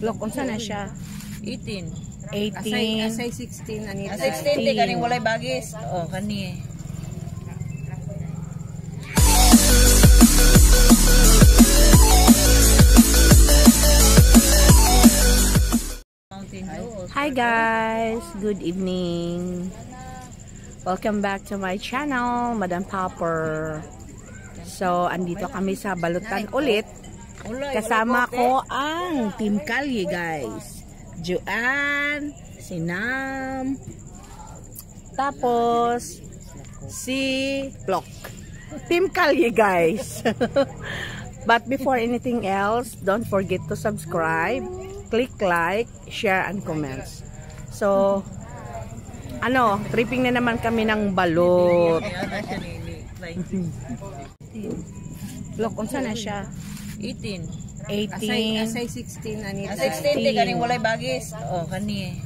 Look, unsa na siya? 18. 18. Asay 16 anita. 16 di kaning walay bagis. Oh, kani. Hi guys, good evening. Welcome back to my channel, Madam Popper. So, andito kami sa Balutan ulit. Kasama ko ang Team Kalye guys. Joanne, si Nam, tapos si Plok. Team Kalye guys. But before anything else, don't forget to subscribe, click like, share, and comments. So, tripping na naman kami ng balot. Look, unsa na siya? 18. 18. Asay 16 anita. 16 di kaning walay bagis. Oh, kani.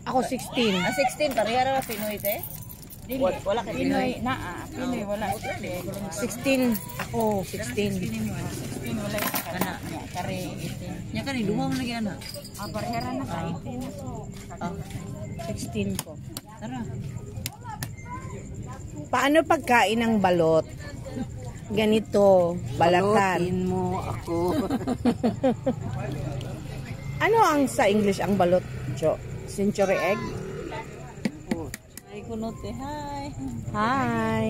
Ako 16. 16 pareha ra Pinoy te. Wala ka Pinoy naa. Pinoy wala. 16. Ako 16. 16 walay kana kare 18. Nya kani duha man lagi ana. Parehera na sa 18. 16 ko. Tara. Paano pagkain ng balot? Ganito, balatan. Balutin mo ako. Ano ang sa English ang balot, Jo? Century egg? Ay kunote, hi. Hi.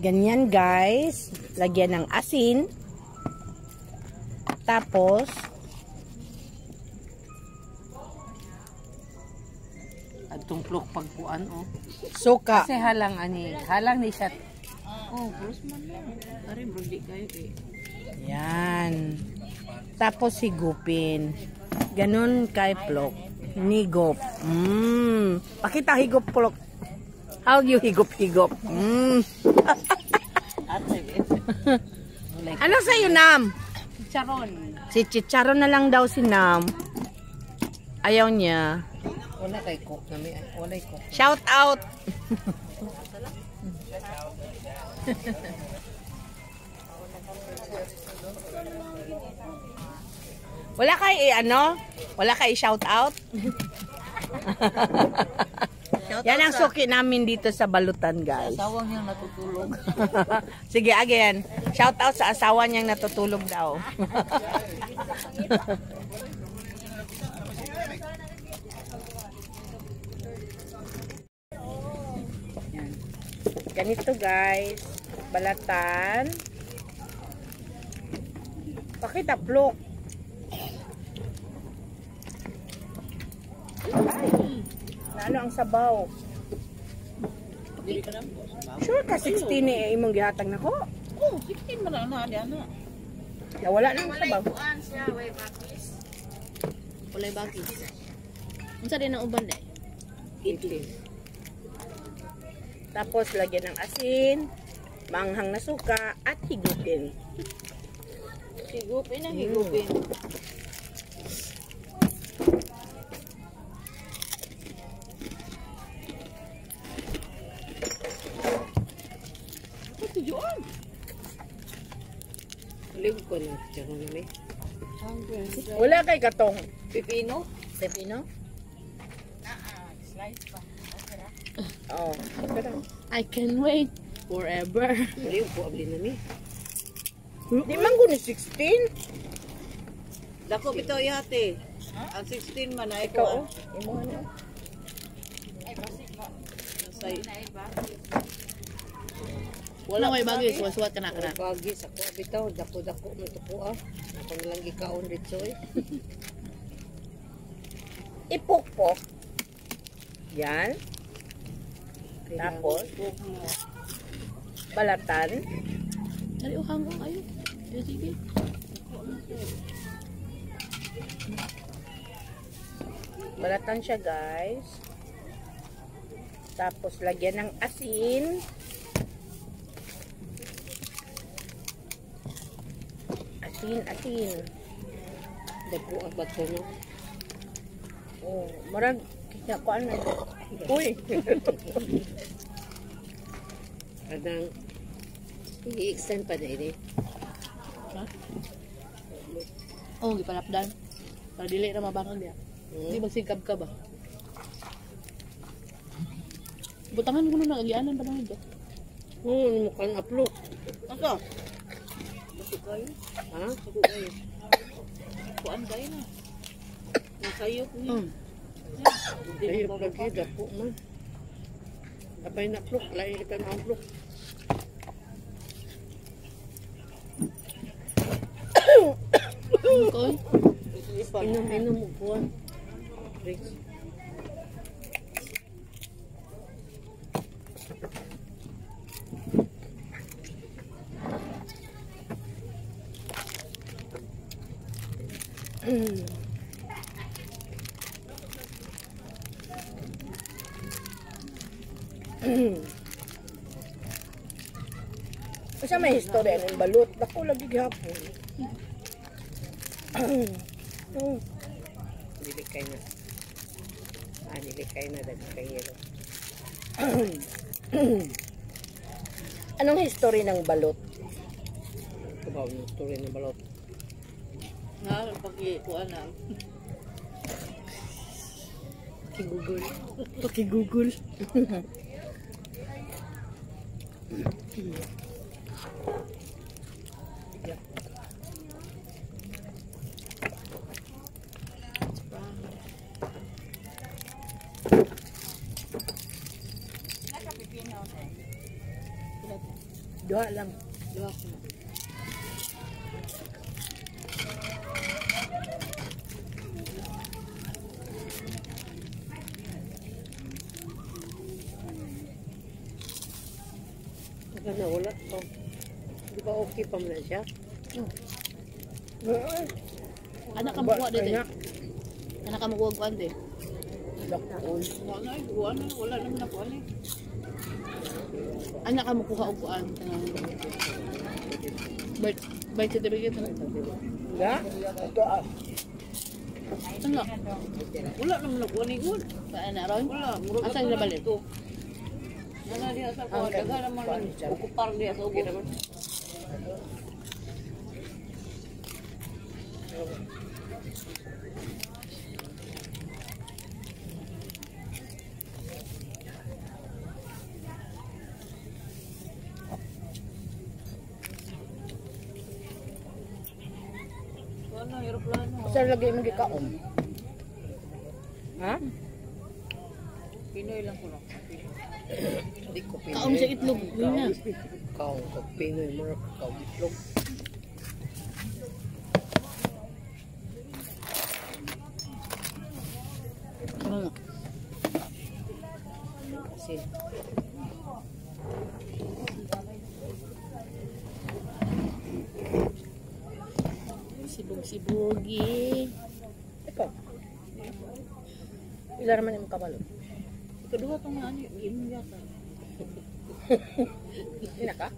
Ganyan guys, lagyan ng asin. Tapos Tumplok pagpuan suka. Kasi halang ni siya. Pulos man na. Ari brodi kayo eh. Yan. Tapos higupin. Ganun kay Plok. Hinigop. Pakita higop Plok. How you higop-higop? Ano sa'yo, Nam? Charon. Si Chicharon na lang daw si Nam. Ayaw niya. Wala kay cook nami. Wala cook. Shout out. Wala kay Wala kay shout out. Yan ang suki namin dito sa Balutan, guys. Asawang niyang natutulog. Sige, again. Shout out sa asawa niyang natutulog daw. Ganito guys, balatan. Pakita Plok. Ay, ano ang sabaw? Sure ka 16 eh imong gihatag nako? Oh, 16 man na ana. Ya wala nang sabaw. Walay bagis. Unsa din ang uban dai? Idli. Tapos lagyan ng asin, manghang na suka at higupin. Higupin na higupin. Ito yun. Liw ko na charon ni. Wala kay katong Pipino? pepino? Slice pa. Oh, I can wait forever. Liw ko abli na mi. di man guni 16. Dako bitaw yate. Ang 16 man ay Ikaw, ko. imo na. Say Wala may bagis, suwat ka na. bagis ako bitaw dako mo to po Ako lang gikaon dito eh. Ipukpok. Yan. Tapos balatan. Dari hanggang ayo. Sige. Balatan siya guys. Tapos lagyan ng asin. Asin. Dako ang bato no. Oh, marag kaya ko ano. Uy. Kadang i-extend pa na ini. Ha? Oh, gipalapdan. Para dili na mabangon dia. Di magsigkab ka ba? Butangan ko na agianan pa naman ito. Mukhang upload. Asa? Masuk kayo. Ha? Masuk kayo. Kuan kayo na. Nasayop niya. Ayop lagi, dapo man. Apay na pluk, lain kita na pluk. Koy. Inom mo buwan. Drinks. Kasi may history ng balot. Dako lagi gihapon. Dilikay na. Dilikay na. Dagkay yelo. Anong history ng balot? Kabaw yung story ng balot. Nga, pag-kuan na. Kigugol. Pakigugol. Dua lang. Dua ko na. Baka nawala to. Di ba okay pa man siya? Anak ka makuha dito. Anak ka makuha kuan din. Dakon. Wala naman ako ani. Anak ka makuha og kuan. Birth certificate na. Nga? Ito ah. Ano? Wala naman ako ani gud. Saan na ron? Wala. Asa na balik? Nana dia sa ko daga naman okupar dia sa ugo. Ano eroplano? Saan lagi mo gikaon? Ha? Pinoy lang ko lang. Di ko Pinoy. Kaon sa itlog. Yun na. Kaon ko Pinoy mo. Kaon itlog. Ano? Kasi Sibog-sibogi. Ikaw. Ila naman yung kabalo. Kedua tong ani gimong yata. Hindi ka?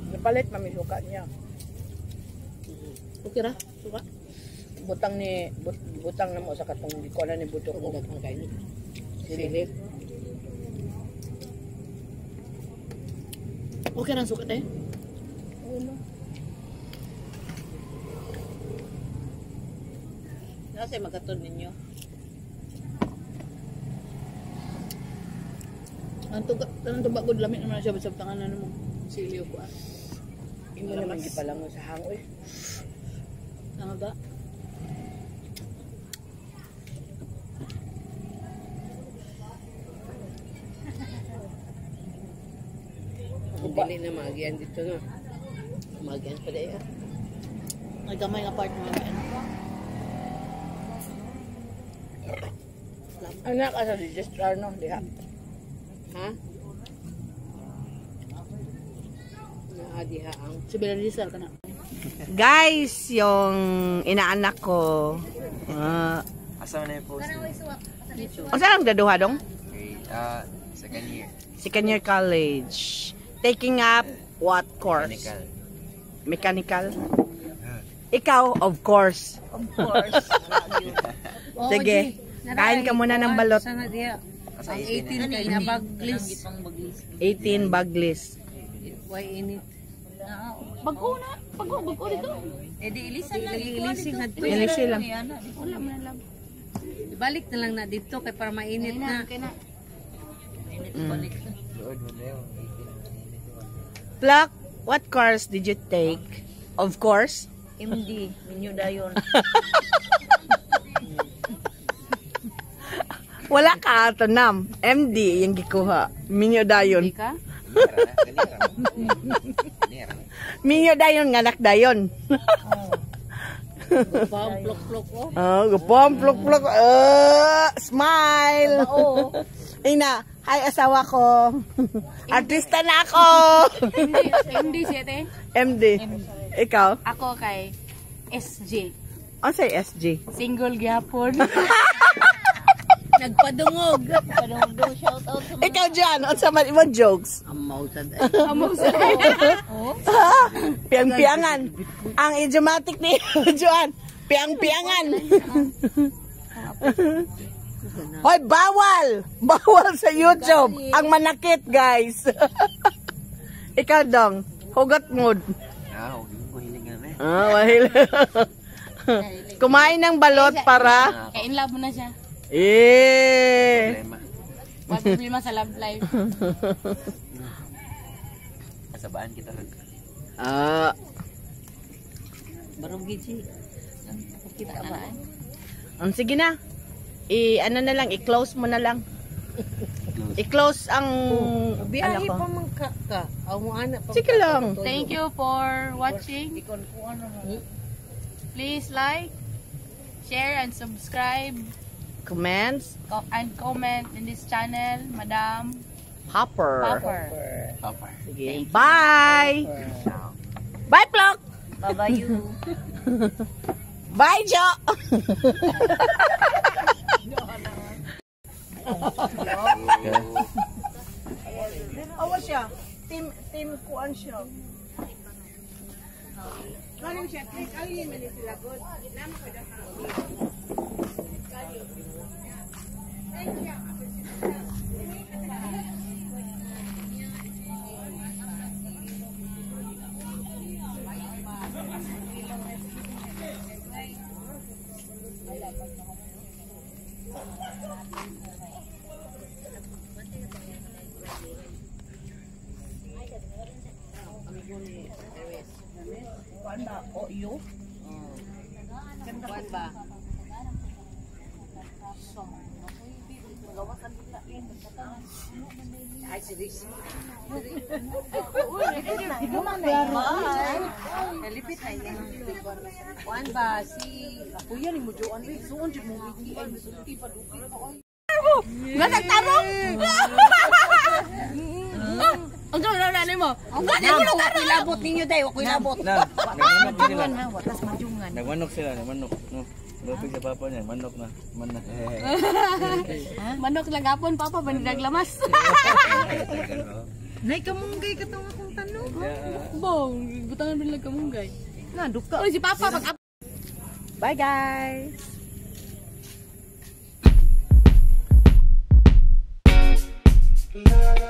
Napalit mami suka niya. Okay ra? Suka? Butang na mo sa katong gikuanan ni buto ko. ang kain. Sili. Okay ra suka tayo? Nasa magaton ninyo? Ang tuba ko lamit naman siya sa tanganan mo. Silyo ko ah. Imo naman gipalango sa hangoy. Ano ba? Kung dili na magian dito na. Magian pa dahil. May gamay nga part mga ano. Anak ka sa registrar no, diha. Ha? adiha ang Si Bella Rizal ka na. Guys, yung inaanak ko. Asa na yung post? O saan ang graduha dong? Okay, second year. Second year college. Taking up what course? Mechanical. Mechanical? Ikaw, of course. Of course. Sige, kain ka muna ng balot. Sana diha. Asa Ang 18 18 kay na baglis. 18 baglis. Why init? Bago na. Bago dito. Eh di ilisan na. Ilising na dito. Ilisi lang. Wala mo na lang. Balik na lang na dito kay para mainit na. Load mo na yun. 18 Plak, what course did you take? Of course. MD. Minyo dayon. Wala ka tanam. MD yung gikuha. Minyo dayon. Hindi ka? Ganira. Minyo dayon nganak dayon. Pam plok-plok oh. Oh, gupom pluk pluk. Smile. Oo. Ina, hi asawa ko. Artista na ako. MD siya te. MD. Ikaw? Ako kay SJ. Ano say SG? Single gyapon. Nagpadungog. Padung do shout out sa Ikaw dyan, ano sa mo jokes? Amaw sad. among sa. Piang-piangan. Ang idiomatic ni Juan. Piang-piangan. Hoy, bawal! Bawal sa YouTube. Ang manakit, guys. Ikaw dong, hugot mood. Huwag hiling nga na eh. Wahil. Kumain ng balot para... Kaya in love mo na siya. Problema. Wala problema sa love life. Kasabaan kita rin. Barong gid Kita ba? Sige na. Ano na lang, i-close mo na lang. I-close ang... biyahe ko. pa man ka. Aw mo ana pa. Sige lang. Thank you for watching. Please like, share, and subscribe. Comments. And comment in this channel, Madam Hopper. Popper. Papa. Sige. Bye! Bye, Plok! Bye-bye you. Bye, Jo! Awa siya. Team kuan siya. Kanin siya. Kanin man sila good. Nama ko da kuan ba? Oyo? Kuan ba? Ay si Riz. Nalipit na yan. Kuan ba si kuya ni mo Joan Riz. Suon jud mo wiki ay misulti pa duki ko. Nagtarong! Ang gawin na mo. Ang gawin mo na Ilabot ninyo day, wa ko ilabot. Nagmanok sila, nagmanok. No. Lupig sa papa niya, manok na. Manok. Manok lang hapon, Papa, bandag lamas. Nay kamunggay ka tong akong tanong. Bong, butangan ba lang kamunggay? Na duka. Oh, si Papa, pag Bye, guys! La